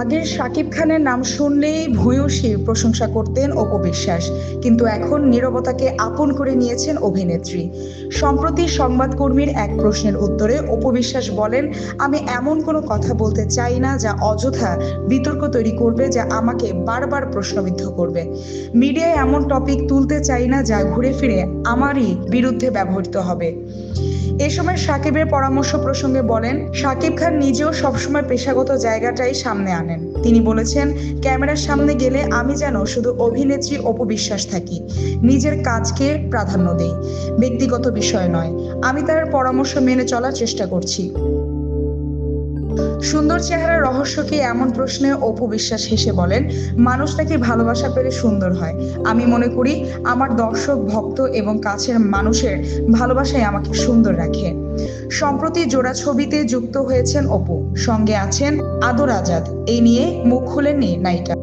আগের শাকিব খানের নাম শুনলেই ভূয়সী প্রশংসা করতেন অপু বিশ্বাস, কিন্তু এখন নীরবতাকে আপন করে নিয়েছেন অভিনেত্রী। সম্প্রতি সংবাদকর্মীর এক প্রশ্নের উত্তরে অপু বিশ্বাস বলেন, আমি এমন কোনো কথা বলতে চাই না যা অযথা বিতর্ক তৈরি করবে, যা আমাকে বারবার প্রশ্নবিদ্ধ করবে। মিডিয়ায় এমন টপিক তুলতে চাই না যা ঘুরে ফিরে আমারই বিরুদ্ধে ব্যবহৃত হবে। এ সময় সাকিবের পরামর্শ প্রসঙ্গে বলেন, সাকিব খান নিজেও সবসময় পেশাগত জায়গাটাই সামনে আনেন। তিনি বলেছেন, ক্যামেরার সামনে গেলে আমি যেন শুধু অভিনেত্রী অপু বিশ্বাস থাকি, নিজের কাজকে প্রাধান্য দেই, ব্যক্তিগত বিষয় নয়। আমি তার পরামর্শ মেনে চলার চেষ্টা করছি। সুন্দর চেহারার রহস্য কি, এমন প্রশ্নে অপু বিশ্বাস হেসে বলেন, মানুষ নাকি ভালোবাসা পেলে সুন্দর হয়। আমি মনে করি আমার দর্শক, ভক্ত এবং কাছের মানুষের ভালোবাসাই আমাকে সুন্দর রাখে। সম্প্রতি জোড়া ছবিতে যুক্ত হয়েছেন অপু, সঙ্গে আছেন আদর আজাদ। এই নিয়ে মুখ খুলেননি নায়িকা।